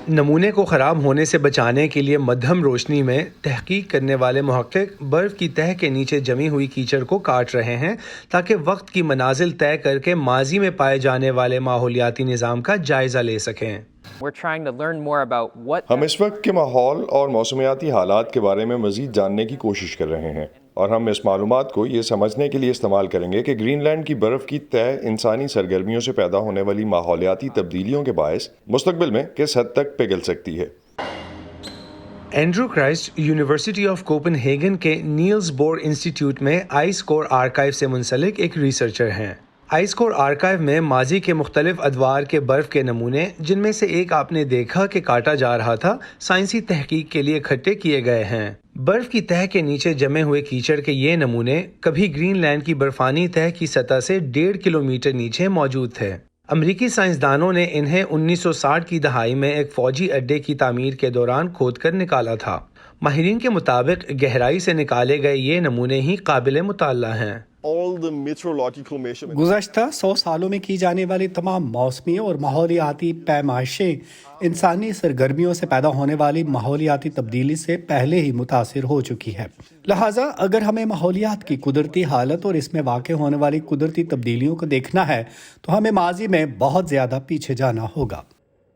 نمونے کو خراب ہونے سے بچانے کے لیے مدھم روشنی میں تحقیق کرنے والے محقق برف کی تہہ کے نیچے جمی ہوئی کیچڑ کو کاٹ رہے ہیں تاکہ وقت کی منازل طے کر کے ماضی میں پائے جانے والے ماحولیاتی نظام کا جائزہ لے سکیں۔ ہم اس وقت کے ماحول اور موسمیاتی حالات کے بارے میں مزید جاننے کی کوشش کر رہے ہیں، اور ہم اس معلومات کو یہ سمجھنے کے لیے استعمال کریں گے کہ گرین لینڈ کی برف کی تہہ انسانی سرگرمیوں سے پیدا ہونے والی ماحولیاتی تبدیلیوں کے باعث مستقبل میں کس حد تک پگھل سکتی ہے۔ Andrew Christ university of coupon ہیگن کے نیلز بور انسٹیٹیوٹ میں آئس کور آرکائیو سے منسلک ایک ریسرچر ہیں۔ آئس کور آرکائیو میں ماضی کے مختلف ادوار کے برف کے نمونے، جن میں سے ایک آپ نے دیکھا کہ کاٹا جا رہا تھا، سائنسی تحقیق کے لیے اکٹھے کیے گئے ہیں۔ برف کی تہہ کے نیچے جمے ہوئے کیچڑ کے یہ نمونے کبھی گرین لینڈ کی برفانی تہہ کی سطح سے 1.5 کلومیٹر نیچے موجود تھے۔ امریکی سائنسدانوں نے انہیں 1960 کی دہائی میں ایک فوجی اڈے کی تعمیر کے دوران کھود کر نکالا تھا۔ ماہرین کے مطابق گہرائی سے نکالے گئے یہ نمونے ہی قابل مطالعہ ہیں۔ گزشتہ 100 سالوں میں کی جانے والی تمام موسمی اور ماحولیاتی پیمائشیں انسانی سرگرمیوں سے پیدا ہونے والی ماحولیاتی تبدیلی سے پہلے ہی متاثر ہو چکی ہے۔ لہٰذا اگر ہمیں ماحولیات کی قدرتی حالت اور اس میں واقع ہونے والی قدرتی تبدیلیوں کو دیکھنا ہے تو ہمیں ماضی میں بہت زیادہ پیچھے جانا ہوگا۔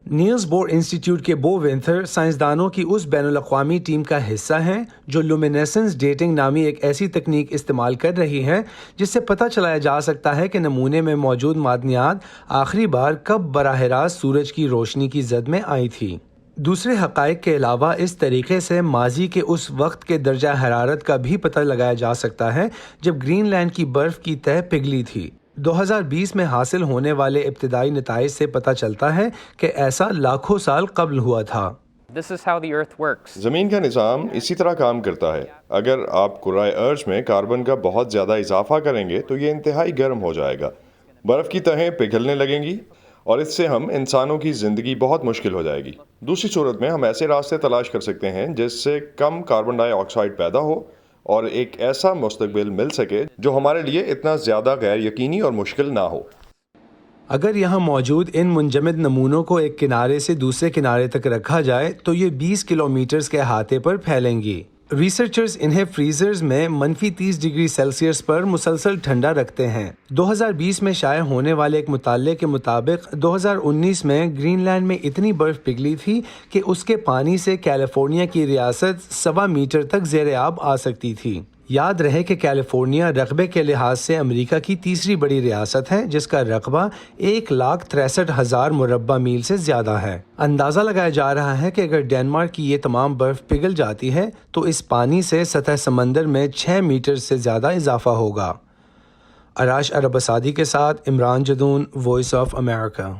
نیلز بور انسٹیٹیوٹ کے بو ونتھر سائنسدانوں کی اس بین الاقوامی ٹیم کا حصہ ہیں جو لومینیسنس ڈیٹنگ نامی ایک ایسی تکنیک استعمال کر رہی ہے جس سے پتہ چلایا جا سکتا ہے کہ نمونے میں موجود معدنیات آخری بار کب براہ راست سورج کی روشنی کی زد میں آئی تھی۔ دوسرے حقائق کے علاوہ اس طریقے سے ماضی کے اس وقت کے درجہ حرارت کا بھی پتہ لگایا جا سکتا ہے جب گرین لینڈ کی برف کی تہہ پگھلی تھی۔ 2020 میں حاصل ہونے والے ابتدائی نتائج سے پتہ چلتا ہے کہ ایسا لاکھوں سال قبل ہوا تھا۔ زمین کا نظام اسی طرح کام کرتا ہے۔ اگر آپ کرۂ ارض میں کاربن کا بہت زیادہ اضافہ کریں گے تو یہ انتہائی گرم ہو جائے گا، برف کی تہیں پگھلنے لگیں گی اور اس سے ہم انسانوں کی زندگی بہت مشکل ہو جائے گی۔ دوسری صورت میں ہم ایسے راستے تلاش کر سکتے ہیں جس سے کم کاربن ڈائی آکسائڈ پیدا ہو اور ایک ایسا مستقبل مل سکے جو ہمارے لیے اتنا زیادہ غیر یقینی اور مشکل نہ ہو۔ اگر یہاں موجود ان منجمد نمونوں کو ایک کنارے سے دوسرے کنارے تک رکھا جائے تو یہ 20 کلومیٹرز کے احاطے پر پھیلیں گی۔ ریسرچرز انہیں فریزرز میں -30 ڈگری سیلسیس پر مسلسل ٹھنڈا رکھتے ہیں۔ 2020 میں شائع ہونے والے ایک مطالعے کے مطابق 2019 میں گرین لینڈ میں اتنی برف پگھلی تھی کہ اس کے پانی سے کیلیفورنیا کی ریاست 1.25 میٹر تک زیر آب آ سکتی تھی۔ یاد رہے کہ کیلیفورنیا رقبے کے لحاظ سے امریکہ کی تیسری بڑی ریاست ہے جس کا رقبہ 1,63,000 مربع میل سے زیادہ ہے۔ اندازہ لگایا جا رہا ہے کہ اگر ڈنمارک کی یہ تمام برف پگھل جاتی ہے تو اس پانی سے سطح سمندر میں 6 میٹر سے زیادہ اضافہ ہوگا۔ اراش عرب اسادی کے ساتھ Imran Jadoon, voice of America.